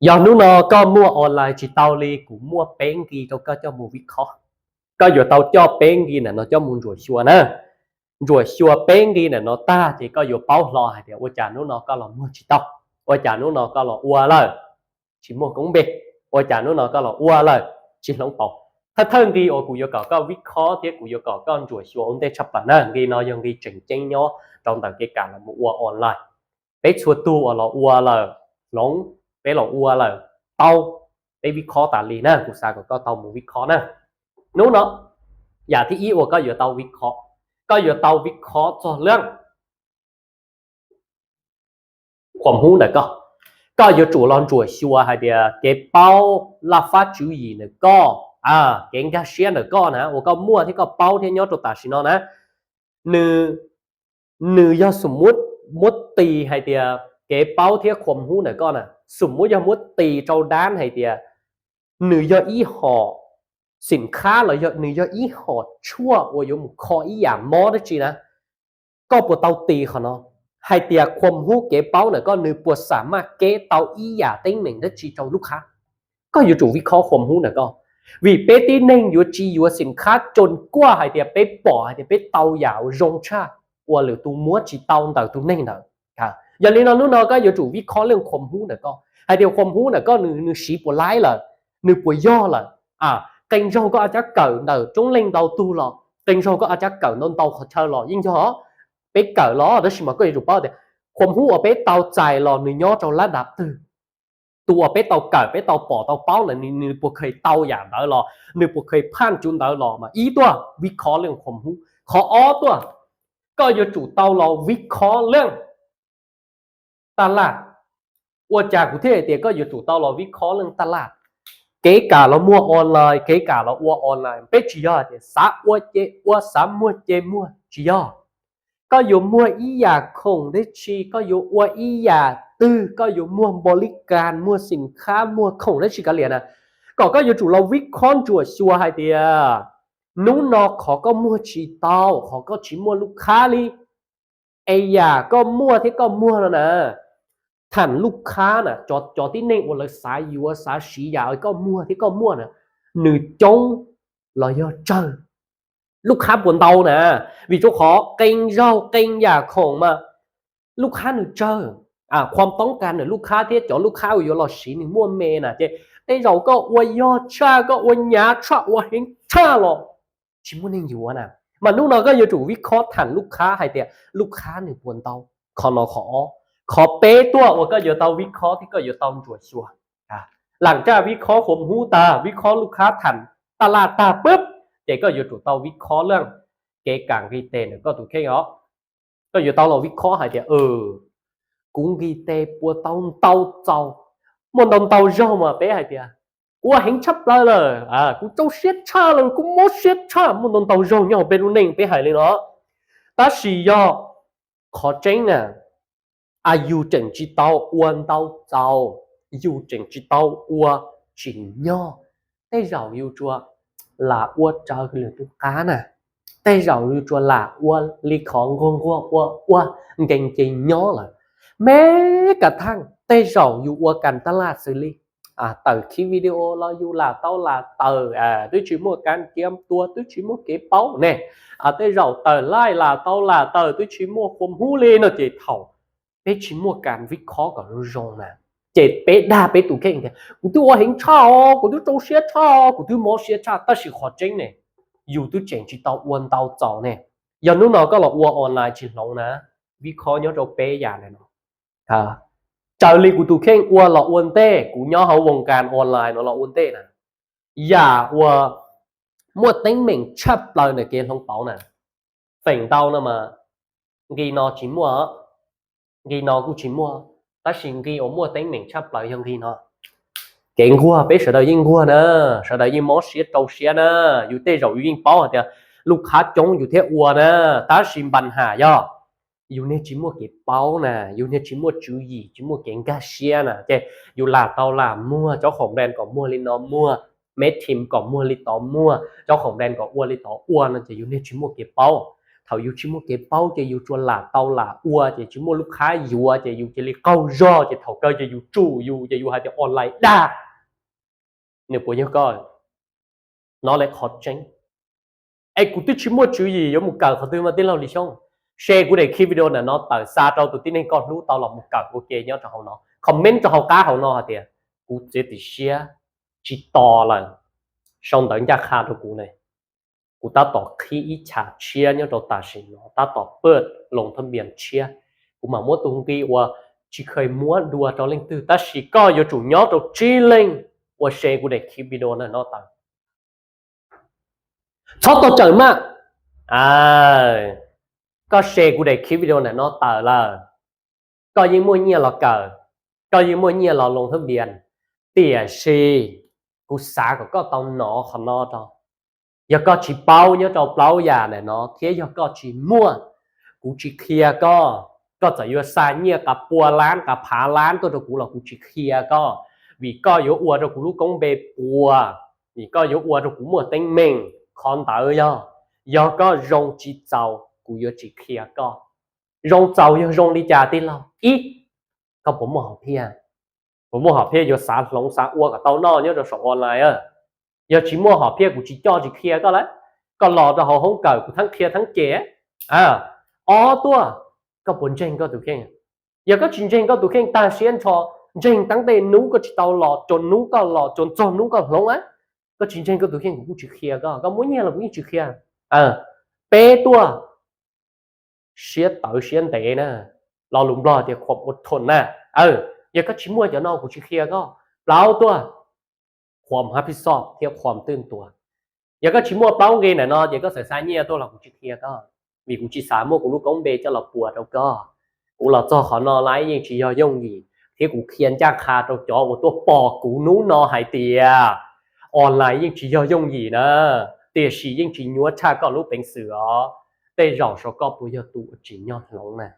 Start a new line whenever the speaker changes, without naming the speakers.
giờ nếu nó có mua online chỉ tao li cũng mua bén gì đâu có cho mua viết khó có giờ tao cho bén gì nè nó cho muốn rồi xua bén gì nè nó ta thì có giờ bao lo hay thì ôi chà nếu nó có là mua chỉ tao ôi chà nếu nó có là ua lời chỉ mua cũng biết ôi chà nếu nó có là ua lời chỉ lông tàuถ้าเทิงดีโอ้กูยก็ก็วิเคราะห์ที่กูยก็ก็จ่วยชัวองค์ได้ชับปะนะกีนอยังกีเจ๋งเจ๋งเนาะตอนต่างกิจการละมัวออนไลน์ไปชัวตู้เราอัวเลยหลงไปหลงอัวเลยเตาไปวิเคราะห์ตาลีนะกูซาก็เตามูวิเคราะห์นะนู้นเนาะอย่าที่อีอัวก็อยู่เตาวิเคราะห์ก็อยู่เตาวิเคราะห์ตัวเรื่องความรู้เนี่ยก็อยู่จู่รอนจ่วยชัวให้เดียเก็บเป้าลับฟ้าจุยเนี่ยก็เก่งกาเชียนก็นะ我ก็มั่วที่ก็เป้าที่ยอดตัวตาชิโนนะนือยอสมมุติมุดตีให้เดียเก๋เป้าที่ความหูเนี่ยก็นะสมมุติยอมุดตีเจ้าด้านให้เดียนือยออีห่อสินค้าหรือยอนือยออีห่อชั่วว่าอยู่คออีอย่างมอได้จีนะก็ปวดเตาตีเขาเนาะให้เดียความหูเก๋เป้าเนี่ยก็นือปวดสามารถเก๋เตาอีอย่างเต็งหนึ่งได้จีเจ้าลูกค้าก็อยู่จู่วิเคราะห์ความหูเนี่ยก็vì bé tí nênอยู่จีอยู่สินค้าจนกว่าให้เดียไปป่อให้เดียไปเตาหยาวรงชาว่าหรือตัวมัวจีเตาเตาตัวเน่งเตาค่ะอย่างนี้เรานู้นก็อยู่จู่วิเคราะห์เรื่องความรู้เนี่ยก็ให้เดียวความรู้เนี่ยก็นึกสีปวดร้ายเลยนึกปวดย่อเลยกินโรก็อาจจะเกิดเตาจงเล่งเตาตัวหรอกินโรก็อาจจะเกิดนนเตาเขาเชอหรอยิ่งเฉาะไปเกิดล้อแล้วสิมาก็อยู่จู่เป้าเดียความรู้เอาไปเตาใจหรอนึกย่อเจ้าระดับตัวไปเตาเกิดไปเตาป่อเตาเป้าเลยนึกปวดเคยเตาอย่างเตาหรอนึกปวดเคยผ่านจุนเตาหรอมาอีตัววิเคราะห์เรื่องความรู้ขออ้อตัวก็อยู่จู่เตาเราวิเคราะห์เรื่องตลาดว่าจากกุเทศเดียก็อยู่จู่เตาเราวิเคราะห์เรื่องตลาดเก๋กาเรามั่วออนไลน์เก๋กาเราอัวออนไลน์เป็นจียอเดียสาอัวเจอัวสามมั่วเจมั่วจียอก็อยู่มั่วอีอยากคงได้ชีก็อยู่อัวอีอยากก็อยู่มั่วบริการมั่วสินค้ามั่วคงได้ชีกันเรียนนะก็อยู่จู่เราวิเคราะห์จั่วชัวให้เดียนู้นนอกขอก็มั่วชีเตาขอก็ชีมั่วลูกค้าลีไอ้ยาก็มั่วที่ก็มั่วแล้วนะท่านลูกค้าน่ะจอที่เน่งวันเลยสายอยู่สายสียาก็มั่วที่ก็มั่วนะหนึ่งจงเราย่อเจอลูกค้าปวดเตานะvì chỗ khó kênh rau kênhยาของมาลูกค้าหนึ่งเจอความต้องการเนี่ยลูกค้าที่จอลูกค้าอยู่หลอดสีหนึ่งมั่วเมน่ะเจ๊ไอ้เราก็อวยยอดชาก็อวยยาชาอวยเฮงชาหรอชิมุนยังอยู่นะมันนู่นเราก็อยู่จู่วิเคราะห์ฐานลูกค้าให้เดียลูกค้าหนึ่งปวดเตาขอเป๊ะตัวว่าก็อยู่เตาวิเคราะห์ที่ก็อยู่เตาจั่วชัวหลังจากวิเคราะห์ผมหูตาวิเคราะห์ลูกค้าฐานตลาดตาปุ๊บเจ๊ก็อยู่จู่เตาวิเคราะห์เรื่องเก๋กังรีเทนก็ถูกแค่เนาะก็อยู่เตาเราวิเคราะห์ให้เดียcũng ghi tê bùa tàu tàu một đồng tàu rau mà bé hay tiệt của hình chấp lại là cũng châu xiết cha là cũng mót xiết cha một đồng tàu rau nhau bên luôn bé hay lên đó ta chỉ do khó tránh nè yêu chỉnh chỉ tàu uốn tàu tàu yêu chỉnh chỉ tàu uốn chỉnh nhau tay rau yêu chua là uốn chờ cái lửa cá nè tay rau yêu chua là uốn ly khó ngon uốn chỉnh chỉ nhau làแม้กระทั่งเต้เราอยู่อัวกันตลาดซื้อลีเติร์คลิปวิดีโอเราอยู่ลาเต้าลาเตอร์ด้วยชิมัวการเตรียมตัวด้วยชิมัวเก็บเป้าเนี่ยเต้เราเตอร์ไล่ลาเต้าลาเตอร์ด้วยชิมัวความหูเลยเนาะเจ๊เถ่าเป็นชิมัวการวิเคราะห์กับรู้จงนะเจ๊เป็นด่าเป็นตู่เก่งเนี่ยกูตัวเห็นชากูตัวโจเสียชากูตัวมอเสียชาแต่สิขอจริงเนี่ยอยู่ตัวเจ๋งจีเต้าอ้วนเต้าเจ้าเนี่ยอย่างนู้นเราก็เราอ้วนออนไลน์จีนลงนะวิเคราะห์เนาะเราเป๊ะอย่างเนี่ยเนาะtrợ lý của tụi khen qua là uốn tê của nhau hậu vòng càn online nó là uốn tê nè giả qua mua tính mình chấp lời này kia không bảo nè phèn tao nè mà ghi nó chỉ mua ghi nó cũng chỉ mua ta xin ghi ở mua tính mình chấp lời không ghi nó kiện qua bé sợ đời yên qua nè sợ đời yên mó xía trâu xía nè dù tê rồi yên bảo thì lúc khá chống dù thế qua nè ta xin bàn hà doอยู่เนี่ยจิมัวเก็บเป้านะอยู่เนี่ยจิมัวจูยีจิมัวเก่งกาเชียนะเจอยู่ลาเตาลามั่วเจ้าของแบรนด์ก็มั่วลินอมั่วเมทิมก็มั่วลิตอมั่วเจ้าของแบรนด์ก็อ้วนลิตออ้วนนั่นจะอยู่เนี่ยจิมัวเก็บเป้า thầu yêu chỉ mua cái bao chỉ yêu chua là tàu là ua chỉ mua lúc khá yêu chỉ yêu chỉ lấy câu do chỉ thầu cơ chỉ yêu chủ yêu hai cái online đa nếu của nhau coi nó lại khó tránh ai cũng biết chỉ mua chữ gì giống một cờ họ tư mà tin lâu đi xong share của để khi video này nó tại xa đâu tụi tin nên con lú tao là một cờ ok nhau cho họ nó comment cho họ cá họ nó hả tiền cú chỉ thì share chỉ to là xong等下卡到股呢，股打到可以查切呢就大型咯，打到เปิดลงทะเบียนเชีย股嘛摸东西我只可以摸ดู到零từ但是ก็有主要就只零我 share 股的 keep video 呢nó tặng chót to trời mà có share 股的 keep video 呢nó tặng là có những mua nhiều là cờ có những mua nhiều là lงทะเบียนtiền si cú xả của có tao nó không nó đâu giờ có chỉ bao nhớ đâu bao giờ này nó thế giờ có chỉ mua cú chỉ kia cóจะอยู่ซาเนี่ยกับปัวล้านกับผาล้านตัวกูเรากูchỉ kiaก็vì cóอยู่อวดกูรู้กงเบปัวvì cóอยู่อวดกูมัวเต็งเม่งคอนตาgiờ có rong chỉ giàuกูอยู่chỉ kiaก็rong giàuอยู่rong đi trả tiềnเราít cóผมมาhọcพี่ผมmua học phía vô xã lồng xã uo cả tàu no nhớ rồi sổ online giờ chỉ mua học phía của chỉ cho chỉ kia có đấy còn lò cho họ không cởi của thằng kia thằng kia tua có bốn chân có tụ khen giờ có chuyện chân có tụ khen ta xuyên cho chân tăng tên nú có chỉ tàu lò tròn nú có lò tròn nú có lông á có chuyện chân có tụ khen của chỉ kia có muốn nghe là cũng chỉ kia bé tua xuyên tàu xuyên tệ nè lò lủng lò thì khop một thôn nè giờก็ชิมัวจะนอกกูชิเคลียก็เปล่าตัวความรับผิดชอบเทียบความตื่นตัวgiờก็ชิมัวเปล่าเกณฑ์เนาะgiờก็ใส่สายเนี่ยตัวเรากูชิเคลียก็มีกูชิสามมัวกูรู้กงเบจะเราปวดเราก็กูเราจ่อขอนอไลน์ยังชิยอยงยีที่กูเขียนจ้าคาตัวจ่อกูตัวปอกูนู้นอหายเตียออนไลน์ยังชิยอยงยีนะเตียชียังชิยัวชาก็รู้เป็นเสือแต่เราก็ปุยตัวจีนยอดลงนะ